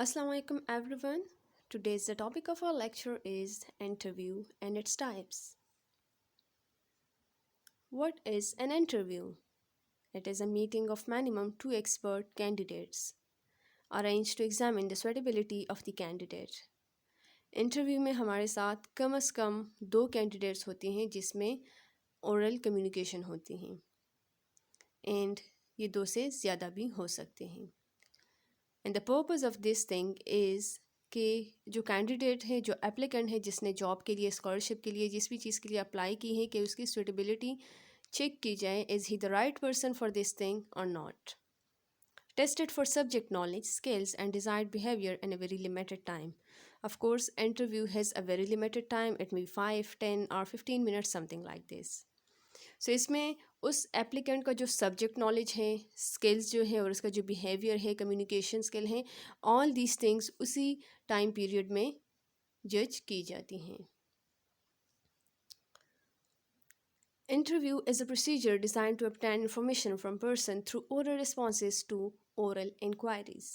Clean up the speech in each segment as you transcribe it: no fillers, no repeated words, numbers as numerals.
Assalamu alaikum everyone. Today's the topic of our lecture is interview and its types. What is an interview? It is a meeting of minimum two expert candidates arranged to examine the suitability of the candidate. Interview में हमारे साथ कम से कम दो candidates होते हैं जिसमें oral communication होती हैं एंड ये दो से ज़्यादा भी हो सकते हैं. And the purpose of this thing is कि जो कैंडिडेट है जो एप्लीकेंट है जिसने जॉब के लिए स्कॉलरशिप के लिए जिस भी चीज़ के लिए अप्लाई की है कि उसकी सुटेबिलिटी चेक की जाए. Is he the right person for this thing और not. Tested for subject knowledge, skills, and desired behavior in a very limited time. Of course, interview has a very limited time. It may be 5, 10, or 15 minutes, something like this. So इसमें उस applicant का जो subject knowledge है, skills जो है और उसका जो बिहेवियर है, कम्युनिकेशन स्किल है, ऑल दीज थिंग्स उसी टाइम पीरियड में जज की जाती हैं. Interview is a procedure designed to obtain information from person through oral responses to oral inquiries.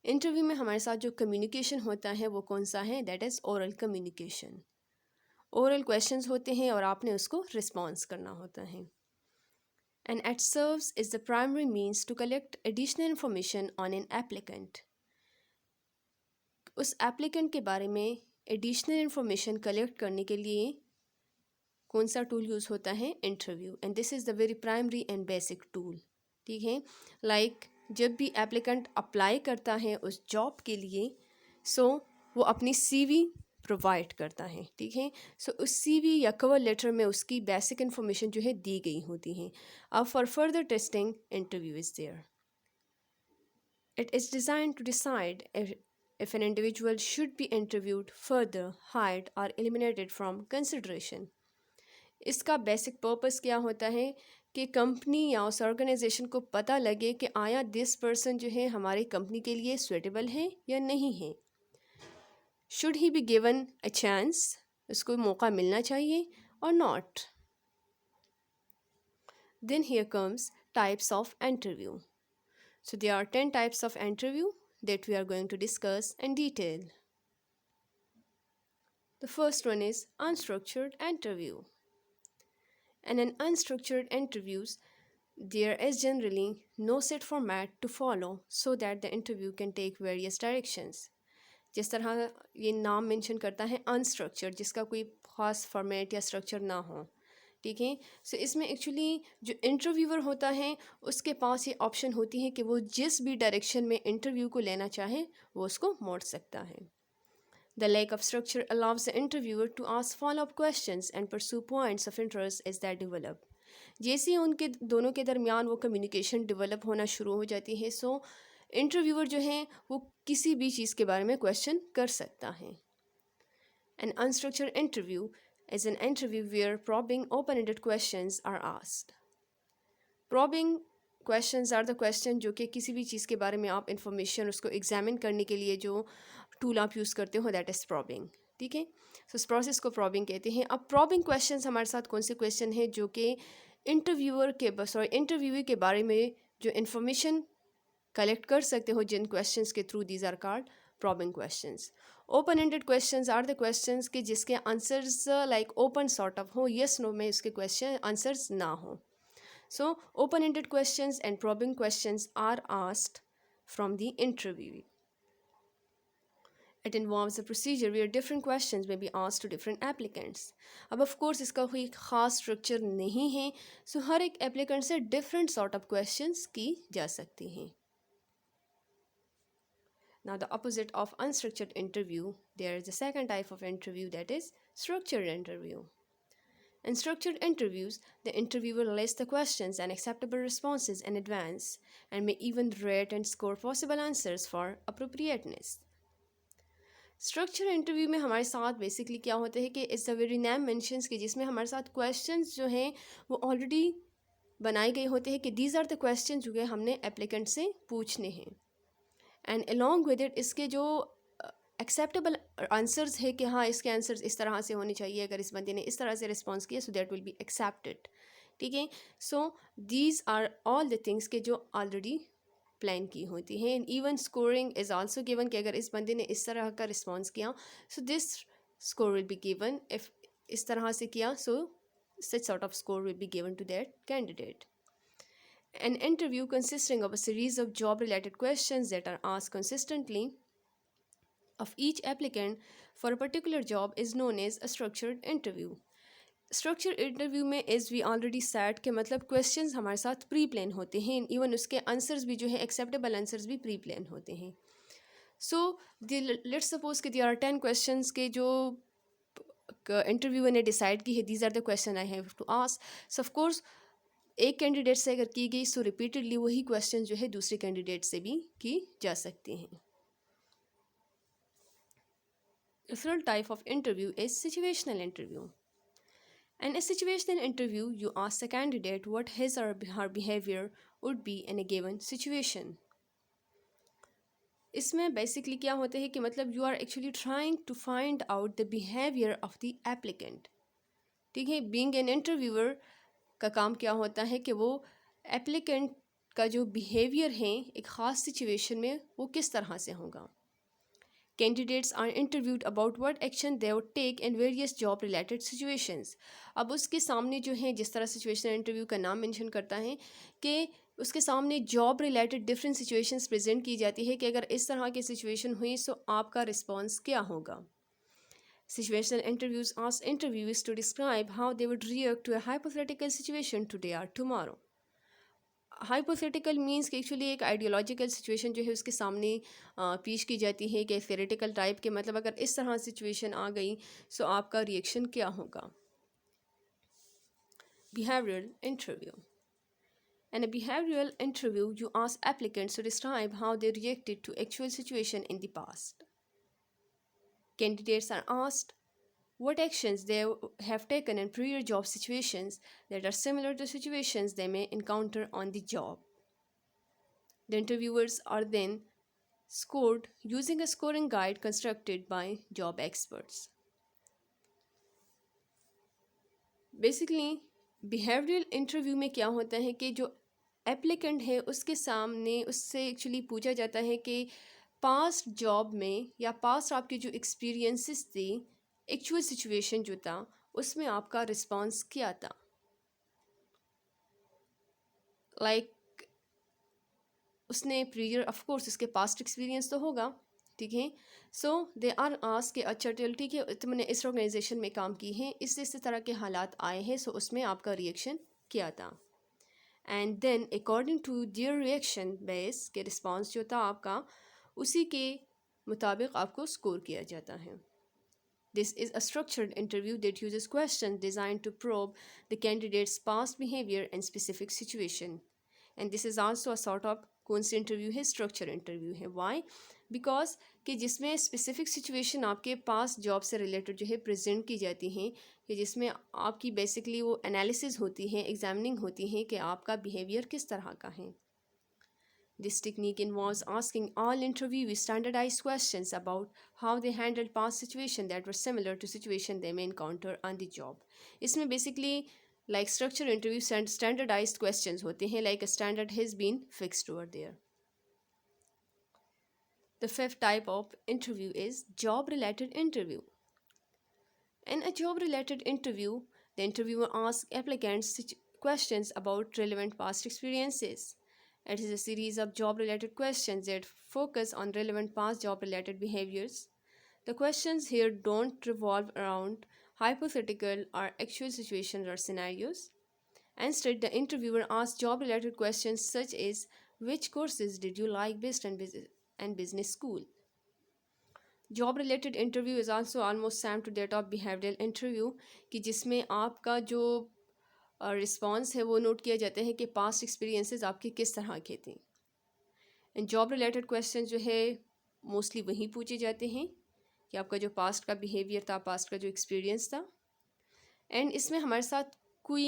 Interview में हमारे साथ जो कम्युनिकेशन होता है वो कौन सा है? That is oral communication. Oral questions होते हैं और आपने उसको रिस्पॉन्स करना होता है. And it serves is the primary means to collect additional information on an applicant. उस एप्लीकेंट के बारे में एडिशनल इंफॉर्मेशन कलेक्ट करने के लिए कौन सा टूल यूज़ होता है? Interview. And this is the very primary and basic tool. ठीक है. लाइक जब भी एप्लीकेंट अप्लाई करता है उस जॉब के लिए वो अपनी सीवी प्रोवाइड करता है. ठीक है. उस सीवी या कवर लेटर में उसकी बेसिक इन्फॉर्मेशन जो है दी गई होती है. अब for further testing interview is there. It is designed to decide if an individual should be interviewed further, hired or eliminated from consideration. इसका बेसिक पर्पस क्या होता है कि कंपनी या उस ऑर्गेनाइजेशन को पता लगे कि आया दिस पर्सन जो है हमारी कंपनी के लिए सुटेबल है या नहीं है. Should he be given a chance, उसको मौका मिलना चाहिए और not. Then here comes types of interview. So there are 10 types of interview that we are going to discuss in detail. The first one is unstructured interview. In an unstructured interviews, there is generally no set format to follow so that the interview can take various directions. जिस तरह ये नाम mention करता है unstructured, जिसका कोई ख़ास format या स्ट्रक्चर ना हो. ठीक है. इसमें एक्चुअली जो इंटरव्यूअर होता है उसके पास ये ऑप्शन होती है कि वो जिस भी डायरेक्शन में इंटरव्यू को लेना चाहे वो उसको मोड़ सकता है. The lack of structure allows the interviewer to ask follow-up questions and pursue points of interest as they develop. जैसे ही उनके दोनों के दरमियान वो कम्युनिकेशन डेवलप होना शुरू हो जाती है इंटरव्यूअर जो है वो किसी भी चीज़ के बारे में क्वेश्चन कर सकता है. An unstructured interview is an interview where probing open-ended questions are asked. Probing questions are the question जो कि किसी भी चीज़ के बारे में आप इंफॉर्मेशन उसको एग्जामिन करने के लिए जो टूल आप यूज़ करते हो दैट इज़ प्रॉबिंग. ठीक है. इस प्रोसेस को प्रॉबिंग कहते हैं. अब प्रॉबिंग क्वेश्चंस हमारे साथ कौन से क्वेश्चन हैं जो कि इंटरव्यूअर के बारे में जो इन्फॉर्मेशन कलेक्ट कर सकते हो जिन क्वेश्चंस के through these are called probing questions. Open ended questions are the questions के जिसके answers like open sort of हो, यस नो में इसके क्वेश्चन आंसर्स ना हो. Open ended questions and probing questions are asked from the interview. It involves a procedure where different questions may be asked to different applicants. अब of course इसका कोई ख़ास structure नहीं है हर एक एप्लीकेंट से डिफरेंट सॉर्ट ऑफ क्वेश्चंस की जा सकती हैं. Now the opposite of unstructured interview, there is a second type of interview that is structured interview. In structured interviews, the interviewer lists the questions and acceptable responses in advance and may even rate and score possible answers for appropriateness. Structure interview में हमारे साथ basically क्या होता है कि it's the very name mentions कि जिसमें हमारे साथ क्वेश्चंस जो हैं वो ऑलरेडी बनाए गए होते हैं कि दीज आर द क्वेश्चन जो है हमने एप्लीकेंट से पूछने हैं. एंड अलॉन्ग विद इट इसके जो एक्सेप्टेबल आंसर्स है कि हाँ इसके आंसर्स इस तरह से होने चाहिए, अगर इस बंदे ने इस तरह से रिस्पॉन्स किया दैट विल बी एक्सेप्टेड. ठीक है. These are all the things के जो ऑलरेडी प्लान की होती हैं। Even scoring is also given कि अगर इस बंदे ने इस तरह का रिस्पॉन्स किया so this score will be given, if इस तरह से किया सो such sort of score will be given to that candidate. An interview consisting of a series of job related questions that are asked consistently of each applicant for a particular job is known as a structured interview. Structure interview में as we already set के मतलब questions हमारे साथ pre plan होते हैं, even उसके answers भी जो है एक्सेप्टेबल आंसर्स भी प्री प्लान होते हैं. सो लेट्स सपोज कि देयर आर 10 क्वेश्चंस के जो इंटरव्यूअर ने डिसाइड की है these are the question I have to ask. So of course एक कैंडिडेट से अगर की गई सो रिपीटेडली वही क्वेश्चन जो है दूसरे कैंडिडेट से भी की जा सकती हैं. The third type of interview is situational interview. In a situational interview, you ask the candidate what his or her behavior would be in a given situation. इसमें बेसिकली क्या होता है कि मतलब you are actually trying to find out the behaviour of the applicant. ठीक है, being an interviewer का काम क्या होता है कि वो एप्लीकेंट का जो बिहेवियर है एक ख़ास सिचुएशन में वो किस तरह से होगा. Candidates are interviewed about what action they would take in various job related situations. अब उसके सामने जो है जिस तरह सिचुएशनल इंटरव्यू का नाम मेंशन करता है कि उसके सामने job related different situations present की जाती है कि अगर इस तरह की सिचुएशन हुई तो आपका रिस्पॉन्स क्या होगा. Situational interviews ask interviewees to describe how they would react to a hypothetical situation today or tomorrow. Hypothetical means कि एक्चुअली एक आइडियोलॉजिकल सिचुएशन जो है उसके सामने पेश की जाती है कि थेरेटिकल टाइप के मतलब अगर इस तरह सिचुएशन आ गई सो आपका रिएक्शन क्या होगा. Behavioural interview. In a behavioral interview, you ask applicants to describe how they reacted to actual situation in the past. Candidates are asked what actions they have taken in prior job situations that are similar to situations they may encounter on the job. The interviewers are then scored using a scoring guide constructed by job experts. Basically, behavioral interview में क्या होता है कि जो applicant है उसके सामने उससे एक्चुअली पूछा जाता है कि पास्ट जॉब में या पास्ट आपके जो एक्सपीरियंसेस थी एक्चुअल सिचुएशन जो था उसमें आपका रिस्पॉन्स क्या था. लाइक उसने प्रीवियर ऑफ कोर्स उसके पास्ट एक्सपीरियंस तो होगा. ठीक है, सो दे आर आस्क के अच्छा चल ठीक है तुमने इस ऑर्गेनाइजेशन में काम की है इस तरह के हालात आए हैं सो उसमें आपका रिएक्शन क्या था. And then according to their reaction base के रिस्पॉन्स जो था आपका उसी के मुताबिक आपको स्कोर किया जाता है. This is a structured interview that uses questions designed to probe the candidate's past behavior in specific situation. And this is also a sort of कौन सी इंटरव्यू है स्ट्रक्चर इंटरव्यू है. वाई बिकॉज कि जिसमें specific situation आपके पास job से related जो है present की जाती हैं कि जिसमें आपकी बेसिकली वो एनालिसिस होती है एग्जामिनिंग होती है कि आपका बिहेवियर किस तरह का है. This technique involves asking all interviewees standardized questions about how they handled past situations that were similar to situations they may encounter on the job. इसमें basically like structure interview standardized questions होते हैं like a standard has been fixed over there. The fifth type of interview is job related interview. In a job related interview, the interviewer asks applicants questions about relevant past experiences. It is a series of job-related questions that focus on relevant past job-related behaviors. The questions here don't revolve around hypothetical or actual situations or scenarios. Instead, the interviewer asks job-related questions such as which courses did you like best in business school. Job-related interview is also almost same to that of behavioral interview कि जिसमें आपका जो response है वो note किया जाता है कि पास्ट एक्सपीरियंसेस आपके किस तरह के थे. एंड जॉब रिलेटेड क्वेश्चन जो है मोस्टली वहीं पूछे जाते हैं कि आपका जो पास्ट का बिहेवियर था पास्ट का जो एक्सपीरियंस था. एंड इसमें हमारे साथ कोई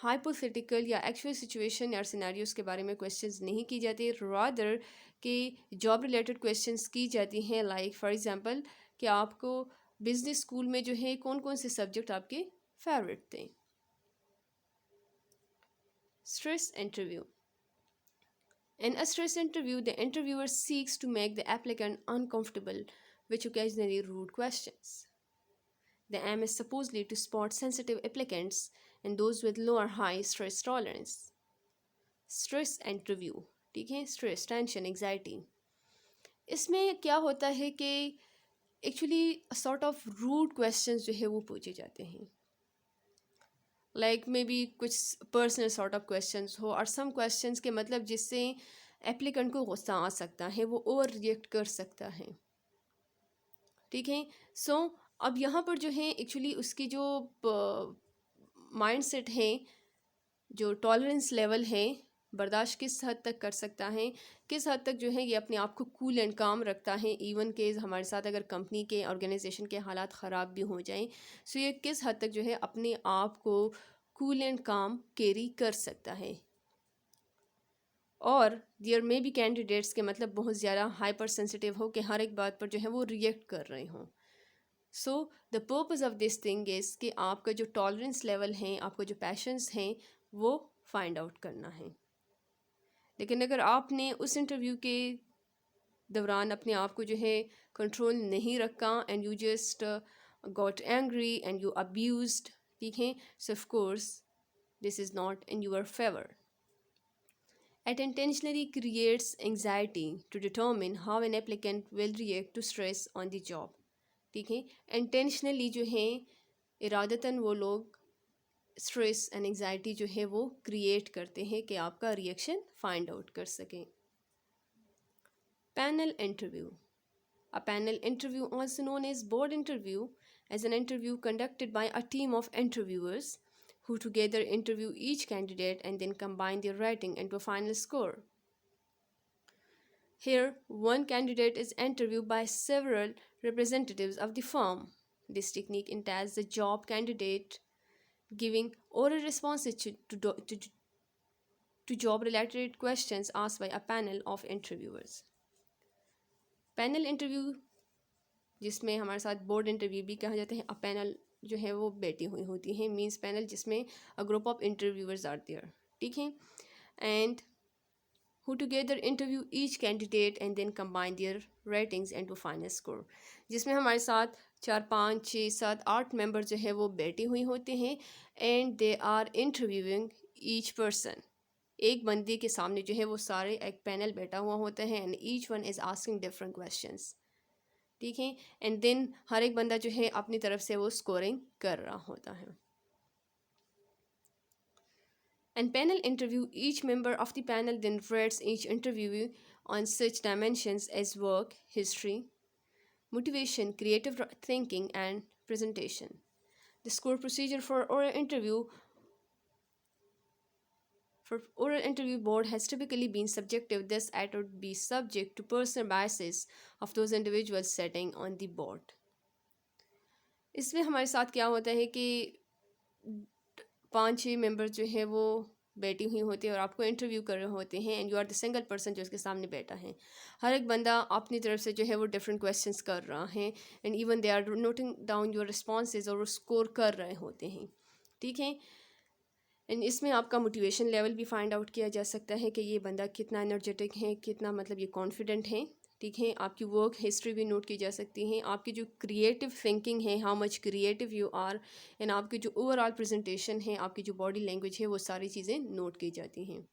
हाइपोथेटिकल या एक्चुअल सिचुएशन या सिनेरियोस के बारे में क्वेश्चंस नहीं की जाती. रादर कि जॉब रिलेटेड क्वेश्चंस की जाती हैं लाइक फॉर एग्जांपल कि आपको बिजनेस स्कूल में जो है कौन कौन से सब्जेक्ट आपके फेवरेट थे. Stress interview. In a stress interview, the interviewer seeks to make the applicant uncomfortable, which occasionally rude questions. The aim is supposedly to spot sensitive applicants and those with low or high stress tolerance. Stress interview, ठीक है, stress, tension, anxiety, इसमें क्या होता है कि actually sort of rude questions जो है वो पूछे जाते हैं, लाइक मे बी कुछ पर्सनल सॉर्ट ऑफ क्वेश्चंस हो और सम क्वेश्चंस के मतलब जिससे एप्लीकेंट को गुस्सा आ सकता है, वो ओवर रिएक्ट कर सकता है, ठीक है। सो अब यहाँ पर जो है एक्चुअली उसकी जो माइंड सेट है, जो टॉलरेंस लेवल है, बर्दाश्त किस हद तक कर सकता है, किस हद तक जो है ये अपने आप को कूल एंड काम रखता है, इवन केस हमारे साथ अगर कंपनी के ऑर्गेनाइजेशन के हालात ख़राब भी हो जाएं, सो ये किस हद तक जो है अपने आप को कूल एंड काम कैरी कर सकता है। और देयर मे बी कैंडिडेट्स के मतलब बहुत ज़्यादा हाइपर सेंसिटिव हो कि हर एक बात पर जो है वो रिएक्ट कर रहे हों। So the purpose of this thing is कि आपका जो टॉलरेंस लेवल है, आपका जो पैशंस हैं, वो फाइंड आउट करना है। लेकिन अगर आपने उस इंटरव्यू के दौरान अपने आप को जो है कंट्रोल नहीं रखा and you just got angry and you abused, ठीक है, सो of course this is not in your favour. It intentionally creates anxiety to determine how an applicant will react to stress on the job. ठीक है, intentionally जो है इरादतन वो लोग stress and anxiety जो है वो क्रिएट करते हैं कि आपका रिएक्शन फाइंड आउट कर सकें। Panel interview, a panel interview, also known as board interview, is an interview conducted by a team of interviewers who together interview each candidate and then combine their rating into a final score. Here, one candidate is interviewed by several representatives of the firm. This technique entails the job candidate giving oral responses to job-related questions asked by a panel of interviewers. Panel interview, जिसमें हमारे साथ board interview भी कहा जाता है, a panel जो है वो बैठी हुई होती है, मींस पैनल जिसमें a group of interviewers are there, ठीक है, and who together interview each candidate and then combine their ratings into final score, जिसमें हमारे साथ 4, 5, 6, 7, 8 मेंबर जो है वो बैठे हुए होते हैं and they are interviewing each person. एक बंदे के सामने जो है वो सारे एक पैनल बैठा हुआ होता है and each one is asking different questions, ठीक है, एंड देन हर एक बंदा जो है अपनी तरफ से वो स्कोरिंग कर रहा होता है। And panel interview, each member of the panel then rates each interviewee on such dimensions as work, history, motivation, creative thinking, and presentation. The score procedure for oral interview board has typically been subjective, thus it would be subject to personal biases of those individuals sitting on the board. इसमें हमारे साथ क्या होता है कि 5-6 member जो है वो बैठी हुई होती है और आपको इंटरव्यू कर रहे होते हैं and you are the single person जो उसके सामने बैठा है। हर एक बंदा अपनी तरफ से जो है वो डिफरेंट क्वेश्चंस कर रहा है and even they are noting down your responses और वो स्कोर कर रहे होते हैं, ठीक है। एंड इसमें आपका मोटिवेशन लेवल भी फाइंड आउट किया जा सकता है कि ये बंदा कितना एनर्जेटिक है, कितना मतलब ये कॉन्फिडेंट है, ठीक है। आपकी वर्क हिस्ट्री भी नोट की जा सकती है, आपकी जो क्रिएटिव थिंकिंग है, how much creative you are, and आपकी जो ओवरऑल प्रेजेंटेशन है, आपकी जो बॉडी लैंग्वेज है, वो सारी चीज़ें नोट की जाती हैं।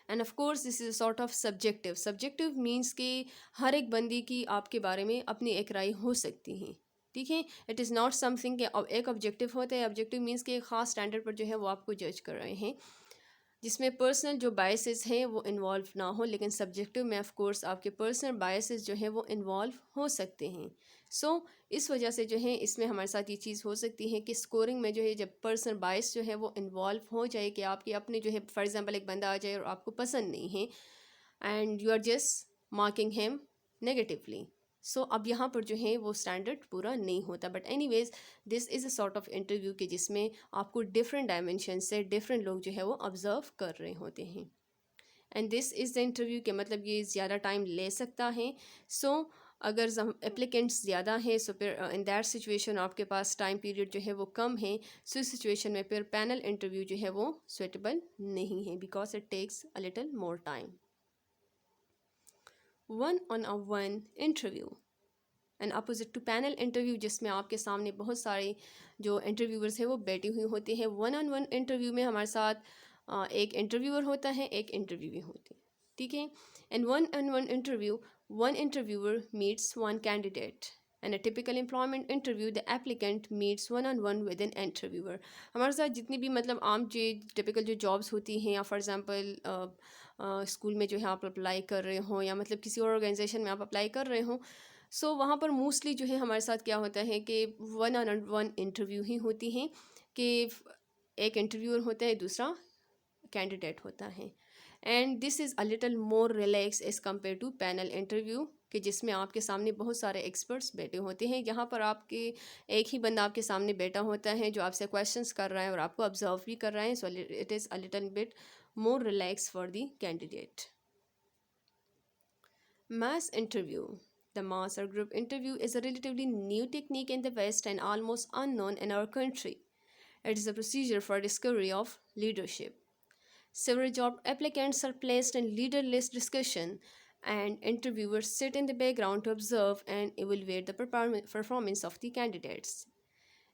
End of course this is a sort of subjective. Subjective means कि हर एक बंदे की आपके बारे में अपनी एक राय हो सकती है, ठीक है। इट इज़ नॉट समथिंग कि एक ऑब्जेक्टिव होता है, ऑब्जेक्टिव मीन्स कि एक ख़ास स्टैंडर्ड पर जो है वो आपको जज कर रहे हैं, जिसमें पर्सनल जो बायसेस हैं वो इन्वॉल्व ना हो, लेकिन सब्जेक्टिव में ऑफ कोर्स आपके पर्सनल बायसेस जो है वो इन्वॉल्व हो सकते हैं। सो इस वजह से जो है इसमें हमारे साथ ये चीज़ हो सकती है कि स्कोरिंग में जो है जब पर्सनल बायस जो है वो इन्वॉल्व हो जाए कि आपके अपने जो है फॉर एग्जांपल एक बंदा आ जाए और आपको पसंद नहीं है and you are just marking him negatively, so अब यहाँ पर जो है वो स्टैंडर्ड पूरा नहीं होता। But anyways this is a sort of interview के जिसमें आपको डिफरेंट डायमेंशन से डिफरेंट लोग जो है वो ऑब्जर्व कर रहे होते हैं and this is the interview के मतलब ये ज़्यादा टाइम ले सकता है। सो अगर एप्लीकेंट्स ज़्यादा हैं सो फिर इन दैट सिचुएशन आपके पास टाइम पीरियड जो है वो कम है, सो इस सिचुएशन में फिर पैनल इंटरव्यू जो है वो सुइटेबल नहीं है because it takes a little more time. One on a one interview and opposite to panel interview, जिसमें आपके सामने बहुत सारे जो इंटरव्यूअर्स हैं वो बैठे हुए होते हैं। वन ऑन वन इंटरव्यू में हमारे साथ एक इंटरव्यूअर होता है, एक इंटरव्यूवी होती है, ठीक है। And one on one interview, one interviewer meets one candidate and a typical employment interview the applicant meets one on one with an interviewer। हमारे साथ जितनी भी मतलब आम जो टिपिकल जो जॉब्स होती हैं, या फॉर एग्जांपल स्कूल में जो है आप अप्लाई कर रहे हो, या मतलब किसी और ऑर्गेनाइजेशन में आप अप्लाई कर रहे हो, सो वहाँ पर मोस्टली जो है हमारे साथ क्या होता है कि वन ऑन वन इंटरव्यू ही होती हैं, कि एक इंटरव्यूअर होता है, दूसरा कैंडिडेट होता है। And this is a little more relax as compare to panel interview, कि जिसमें आपके सामने बहुत सारे एक्सपर्ट्स बैठे होते हैं। यहाँ पर आपके एक ही बंदा आपके सामने बैठा होता है जो आपसे क्वेश्चंस कर रहा है और आपको ऑब्जर्व भी कर रहा है, so it is a little bit more relax for the candidate. Mass interview. The mass or group interview is a relatively new technique in the West and almost unknown in our country. It is a procedure for discovery of leadership. Several job applicants are placed in leaderless discussion, and interviewers sit in the background to observe and evaluate the performance of the candidates.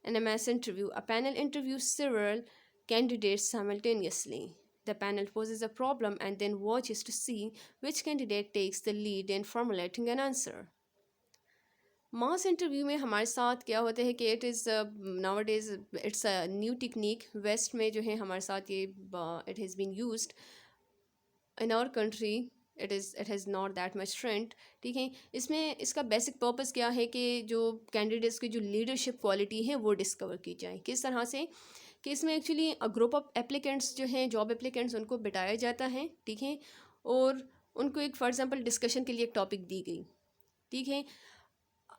In a mass interview, a panel interviews several candidates simultaneously. The panel poses a problem and then watches to see which candidate takes the lead in formulating an answer. Mass interview में हमारे साथ क्या होता है कि it is now days it's a new technique. West में जो है हमारे साथ ये it has been used in our country, it has not that much trend, ठीक है। इसमें इसका बेसिक पर्पस क्या है कि जो कैंडिडेट्स की जो लीडरशिप क्वालिटी है वो डिस्कवर की जाए। किस तरह से कि इसमें एक्चुअली ग्रुप ऑफ एप्लीकेंट्स जो हैं, जॉब एप्लीकेंट्स, उनको बिठाया जाता है, ठीक है, और उनको एक फॉर एग्जांपल डिस्कशन के लिए एक टॉपिक दी गई, ठीक है।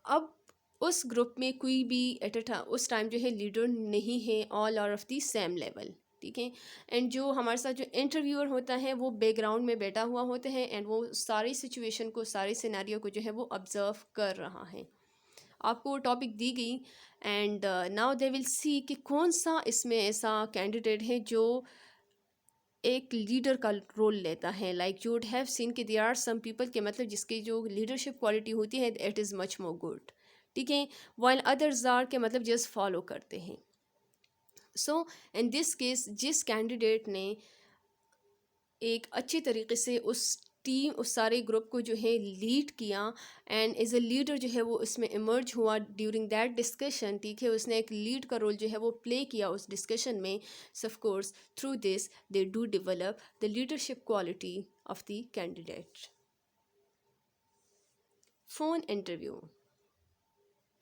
अब उस ग्रुप में कोई भी उस टाइम जो है लीडर नहीं है, all are of the same level, ठीक है। एंड जो हमारे साथ जो इंटरव्यूअर होता है वो बैकग्राउंड में बैठा हुआ होता है, एंड वो सारी सिचुएशन को, सारी सिनेरियो को जो है वो ऑब्जर्व कर रहा है। आपको टॉपिक दी गई and now they will see कि कौन सा इसमें ऐसा कैंडिडेट है जो एक लीडर का रोल लेता है। Like you would have seen कि देयर आर सम पीपल के मतलब जिसकी जो लीडरशिप क्वालिटी होती है it is much more good, ठीक है, वाइल अदर्स आर के मतलब जस्ट फॉलो करते हैं। सो इन दिस केस जिस कैंडिडेट ने एक अच्छे तरीके से उस सारे ग्रुप को जो है लीड किया, एंड एज अ लीडर जो है वो इसमें इमर्ज हुआ ड्यूरिंग दैट डिस्कशन, ठीक है, उसने एक लीड का रोल जो है वो प्ले किया उस डिस्कशन में। So of course through this they do develop the leadership quality of the candidate. Phone interview,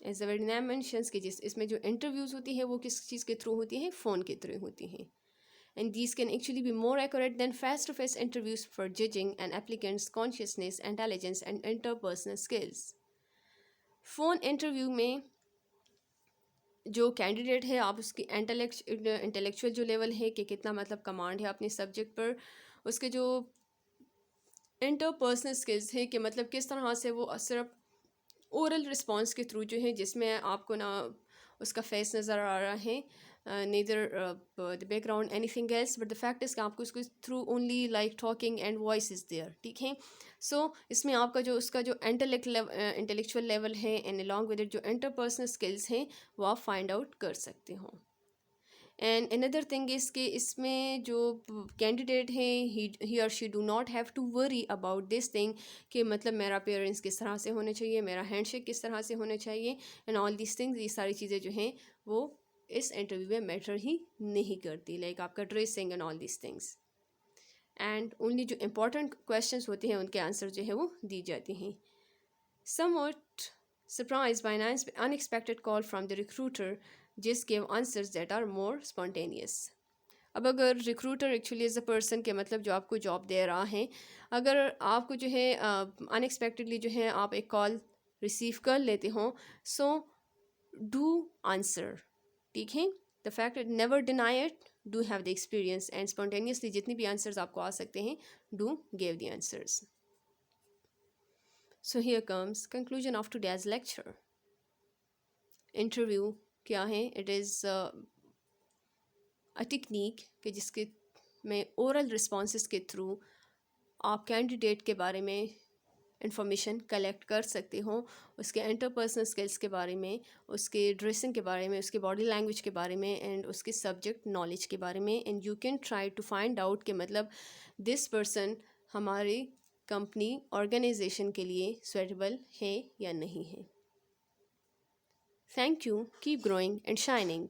as the very name mentions कि जिस इसमें जो इंटरव्यूज़ होती है वो किस चीज़ के थ्रू होती हैं, फ़ोन के थ्रू होती हैं। And these can actually be more accurate than face-to-face interviews for judging an applicant's consciousness, intelligence, and interpersonal skills. Phone interview में जो कैंडिडेट है आप उसकी इंटेलेक्चुअल जो लेवल है कि कितना मतलब कमांड है अपने सब्जेक्ट पर, उसके जो इंटरपर्सनल स्किल्स है कि मतलब किस तरह से वो सिर्फ ओरल रिस्पॉन्स के थ्रू जो है, जिसमें आपको ना उसका फेस नज़र आ रहा है, neither the background anything else, but the fact is कि आपको उसको through only like talking and voice is there, ठीक है। सो इसमें आपका जो उसका जो इंटेलेक्चुअल लेवल है एंड अलॉन्ग विद इट जो इंटरपर्सनल स्किल्स हैं वो आप फाइंड आउट कर सकते हो। एंड अनदर थिंग इज़ कि इसमें जो कैंडिडेट है ही और she do not have to worry about this thing कि मतलब मेरा अपीयरेंस किस तरह से होना चाहिए, मेरा हैंडशेक किस तरह से होना चाहिए, एंड ऑल दिस थिंग्स, ये सारी चीज़ें जो हैं वो इस इंटरव्यू में मैटर ही नहीं करती, लाइक आपका dressing and all this things. And only जो इम्पोर्टेंट क्वेश्चंस होते हैं उनके आंसर जो है वो दी जाती हैं। Somewhat surprised by an unexpected call from the recruiter, just gave answers that are more spontaneous. अब अगर recruiter actually as a person के मतलब जो आपको जॉब दे रहा है, अगर आपको जो है अनएक्सपेक्टेडली जो है आप एक कॉल रिसीव कर लेते हो, सो डू आंसर, ठीक है। The fact it never deny it, do have the experience, and spontaneously जितनी भी आंसर्स आपको आ सकते हैं do give the answers. So here comes conclusion of today's lecture. Interview क्या है? It is a technique कि जिसके में oral responses के थ्रू आप कैंडिडेट के बारे में इंफॉर्मेशन कलेक्ट कर सकते हो, उसके इंटरपर्सनल स्किल्स के बारे में, उसके ड्रेसिंग के बारे में, उसके बॉडी लैंग्वेज के बारे में एंड उसके सब्जेक्ट नॉलेज के बारे में. And you can try to find out कि मतलब दिस पर्सन हमारी कंपनी ऑर्गेनाइजेशन के लिए सुटेबल है या नहीं है. Thank you. Keep growing and shining.